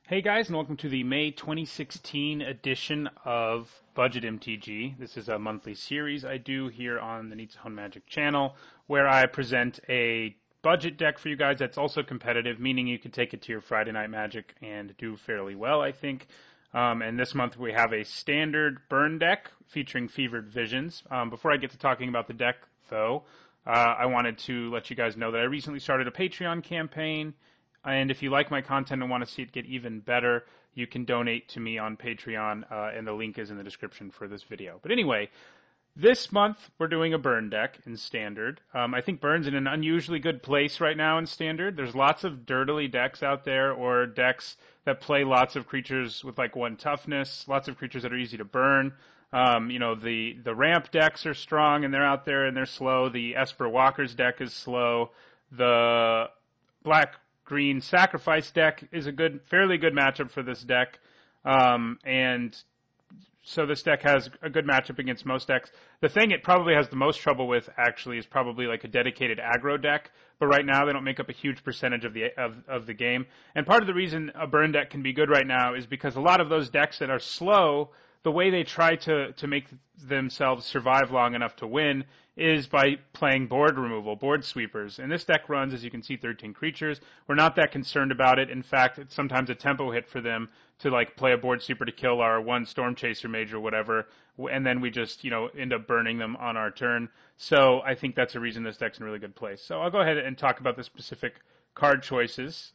Hey guys, and welcome to the May 2016 edition of Budget MTG. This is a monthly series I do here on the Needs Hone Magic channel, where I present a budget deck for you guys that's also competitive, meaning you can take it to your Friday Night Magic and do fairly well, I think. And this month we have a standard burn deck featuring Fevered Visions. Before I get to talking about the deck, though, I wanted to let you guys know that I recently started a Patreon campaign. And if you like my content and want to see it get even better, you can donate to me on Patreon, and the link is in the description for this video. But anyway, this month we're doing a burn deck in Standard. I think Burn's in an unusually good place right now in Standard. There's lots of dirtily decks out there, or decks that play lots of creatures with like 1 toughness, lots of creatures that are easy to burn. The ramp decks are strong and they're out there and they're slow. The Esper Walker's deck is slow. The Black-Green Sacrifice deck is a fairly good matchup for this deck. And so this deck has a good matchup against most decks. The thing it probably has the most trouble with, actually, is probably like a dedicated aggro deck. But right now, they don't make up a huge percentage of the game. And part of the reason a burn deck can be good right now is because a lot of those decks that are slow, the way they try to make themselves survive long enough to win is by playing board removal, board sweepers. And this deck runs, as you can see, 13 creatures. We're not that concerned about it. In fact, it's sometimes a tempo hit for them to like play a board sweeper to kill our 1 Storm Chaser Mage or whatever, and then we just, end up burning them on our turn. So I think that's a reason this deck's in a really good place. So I'll go ahead and talk about the specific card choices.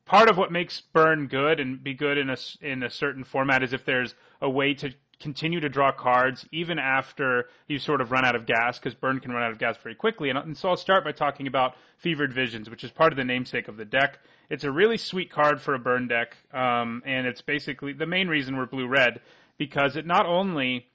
Part of what makes burn good and be good in a certain format is if there's a way to continue to draw cards even after you sort of run out of gas, because burn can run out of gas very quickly. And so I'll start by talking about Fevered Visions, which is part of the namesake of the deck. It's a really sweet card for a burn deck, and it's basically the main reason we're blue-red, because it not only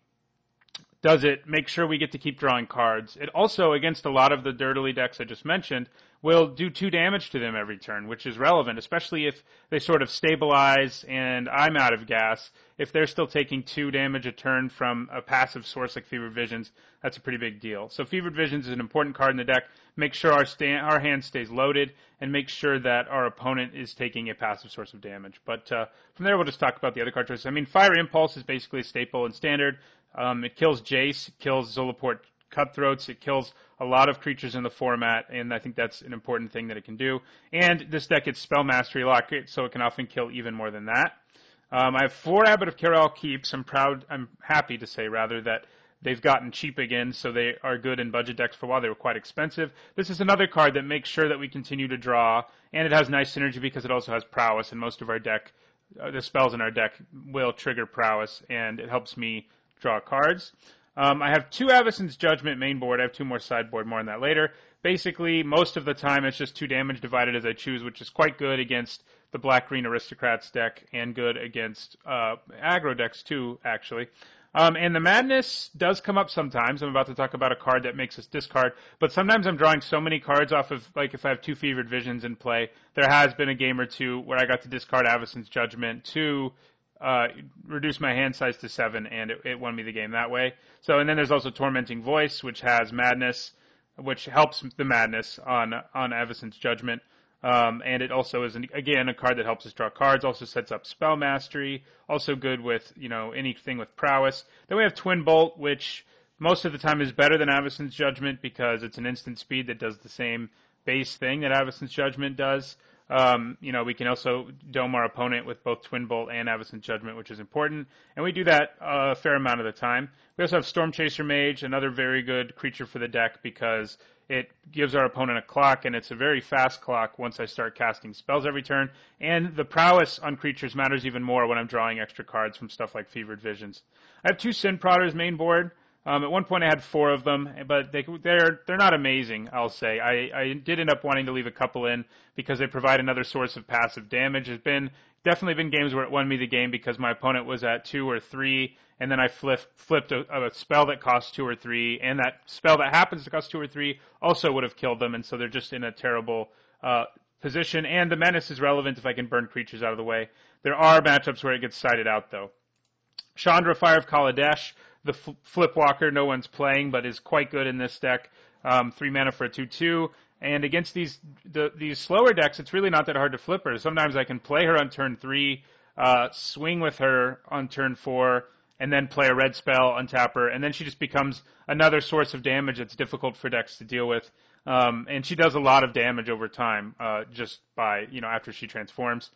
does it make sure we get to keep drawing cards, it also, against a lot of the dirtily decks I just mentioned, will do 2 damage to them every turn, which is relevant, especially if they sort of stabilize and I'm out of gas. If they're still taking 2 damage a turn from a passive source like Fevered Visions, that's a pretty big deal. So Fevered Visions is an important card in the deck. Make sure our hand stays loaded, and make sure that our opponent is taking a passive source of damage. But from there, we'll just talk about the other card choices. I mean, Fire Impulse is basically a staple in Standard. It kills Jace, it kills Zolaport Cutthroats, it kills a lot of creatures in the format, and I think that's an important thing that it can do. And this deck gets Spell Mastery Lock, so it can often kill even more than that. I have 4 Abbot of Carol Keeps. I'm happy to say, rather, that they've gotten cheap again, so they are good in budget decks for a while. They were quite expensive. This is another card that makes sure that we continue to draw, and it has nice synergy because it also has Prowess, and most of our deck, the spells in our deck will trigger Prowess, and it helps me draw cards. I have 2 Avacyn's Judgment main board. I have 2 more sideboard, more on that later. Basically, most of the time, it's just 2 damage divided as I choose, which is quite good against the Black-Green Aristocrats deck, and good against aggro decks too, actually. And the Madness does come up sometimes. I'm about to talk about a card that makes us discard, but sometimes I'm drawing so many cards off of, like if I have 2 Fevered Visions in play, there has been a game or 2 where I got to discard Avacyn's Judgment to reduce my hand size to 7, and it won me the game that way. So, and then there's also Tormenting Voice, which has Madness, which helps the Madness on Avacyn's Judgment. And it also is, again, a card that helps us draw cards, also sets up Spell Mastery, also good with, anything with Prowess. Then we have Twin Bolt, which most of the time is better than Avacyn's Judgment because it's an instant speed that does the same base thing that Avacyn's Judgment does. We can also dome our opponent with both Twin Bolt and Avacyn's Judgment, which is important. And we do that a fair amount of the time. We also have Storm Chaser Mage, another very good creature for the deck because it gives our opponent a clock, and it's a very fast clock once I start casting spells every turn. And the prowess on creatures matters even more when I'm drawing extra cards from stuff like Fevered Visions. I have 2 Sin Prodders main board. At one point I had 4 of them, but they're not amazing, I'll say. I did end up wanting to leave a couple in because they provide another source of passive damage. There's definitely been games where it won me the game because my opponent was at 2 or 3, and then I flipped a spell that costs 2 or 3, and that spell that happens to cost 2 or 3 also would have killed them, and so they're just in a terrible position. And the Menace is relevant if I can burn creatures out of the way. There are matchups where it gets sided out, though. Chandra, Fire of Kaladesh, the Flip Walker no one's playing, but is quite good in this deck. 3 mana for a 2/2. And against these slower decks, it's really not that hard to flip her. Sometimes I can play her on turn 3, swing with her on turn 4, and then play a red spell, untap her, and then she just becomes another source of damage that's difficult for decks to deal with. And she does a lot of damage over time, just by, after she transforms.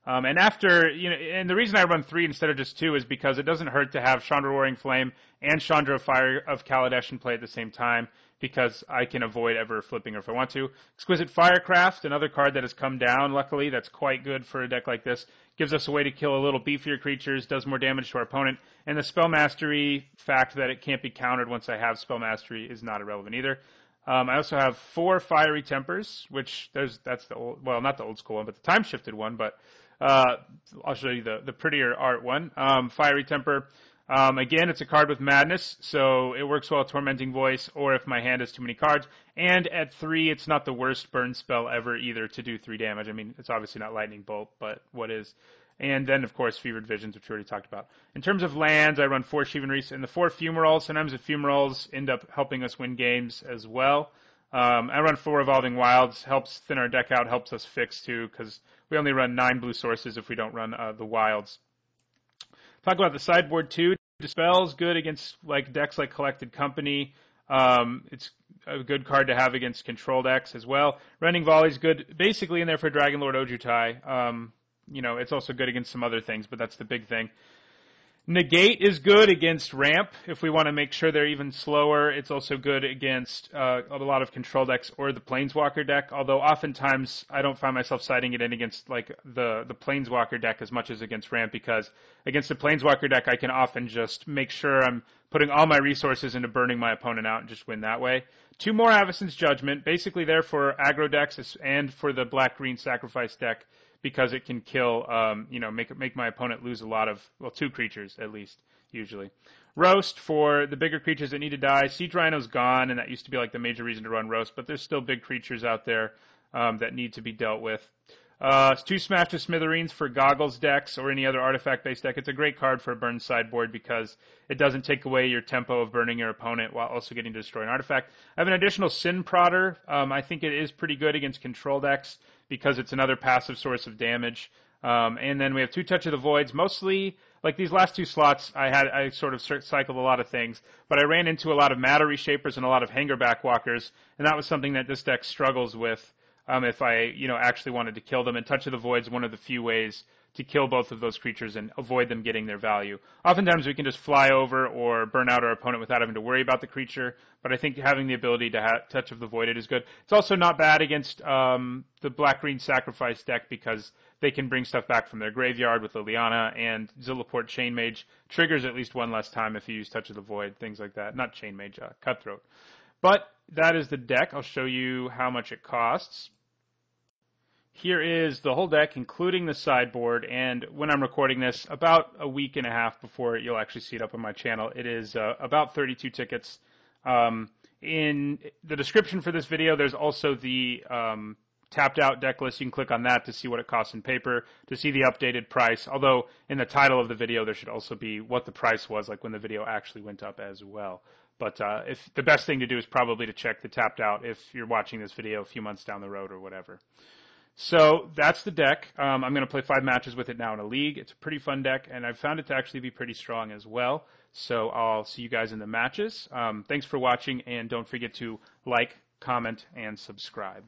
And after, and the reason I run 3 instead of just 2 is because it doesn't hurt to have Chandra Roaring Flame and Chandra Fire of Kaladesh in play at the same time, because I can avoid ever flipping her if I want to. Exquisite Firecraft, another card that has come down, luckily, that's quite good for a deck like this. Gives us a way to kill a little beefier creatures, does more damage to our opponent, and the Spell Mastery fact that it can't be countered once I have Spell Mastery is not irrelevant either. I also have 4 Fiery Tempers, which that's the old, well, not the old school one, but the time-shifted one, but I'll show you the prettier art one. Fiery Temper. Again, it's a card with madness, so it works well with Tormenting Voice, or if my hand has too many cards. And at 3, it's not the worst burn spell ever either to do 3 damage. I mean, it's obviously not Lightning Bolt, but what is? And then, of course, Fevered Visions, which we already talked about. In terms of lands, I run 4 Shivan Reefs and the 4 Fumaroles. Sometimes the Fumaroles end up helping us win games as well. I run 4 Evolving Wilds, helps thin our deck out, helps us fix too, because we only run 9 blue sources if we don't run the Wilds. Talk about the sideboard too. Dispel's good against decks like Collected Company. It's a good card to have against control decks as well. Running Volley's good, basically in there for Dragon Lord Ojutai. It's also good against some other things, but that's the big thing. Negate is good against ramp if we want to make sure they're even slower. It's also good against a lot of control decks or the Planeswalker deck, although oftentimes I don't find myself citing it in against the Planeswalker deck as much as against ramp, because against the Planeswalker deck I can often just make sure I'm putting all my resources into burning my opponent out and just win that way. 2 more Avacyn's Judgment, basically there for aggro decks and for the black-green sacrifice deck, because it can kill, make my opponent lose a lot of, 2 creatures at least, usually. Roast for the bigger creatures that need to die. Siege Rhino's gone, and that used to be the major reason to run Roast, but there's still big creatures out there that need to be dealt with. 2 Smash to Smithereens for Goggles decks or any other artifact-based deck. It's a great card for a burn sideboard because it doesn't take away your tempo of burning your opponent while also getting to destroy an artifact. I have an additional Sin Prodder. I think it is pretty good against control decks because it's another passive source of damage. And then we have 2 Touch of the Voids. Mostly, these last 2 slots, I sort of cycled a lot of things, but I ran into a lot of Matter Reshapers and a lot of Hangerback Walkers, and that was something that this deck struggles with. If I, actually wanted to kill them. And Touch of the Void is one of the few ways to kill both of those creatures and avoid them getting their value. Oftentimes we can just fly over or burn out our opponent without having to worry about the creature, but I think having the ability to Touch of the Void is good. It's also not bad against the black-green sacrifice deck because they can bring stuff back from their graveyard with Liliana, and Zilliport Chain Mage triggers at least 1 less time if you use Touch of the Void, things like that. Not Chain Mage, Cutthroat. But that is the deck. I'll show you how much it costs. Here is the whole deck, including the sideboard, and when I'm recording this, about a week and a half before you'll actually see it up on my channel, it is about 32 tickets. In the description for this video, there's also the tapped out deck list. You can click on that to see what it costs in paper, to see the updated price, although in the title of the video there should also be what the price was when the video actually went up as well. But if the best thing to do is probably to check the tapped out if you're watching this video a few months down the road or whatever. So that's the deck. I'm going to play 5 matches with it now in a league. It's a pretty fun deck, and I've found it to actually be pretty strong as well. So I'll see you guys in the matches. Thanks for watching, and don't forget to like, comment, and subscribe.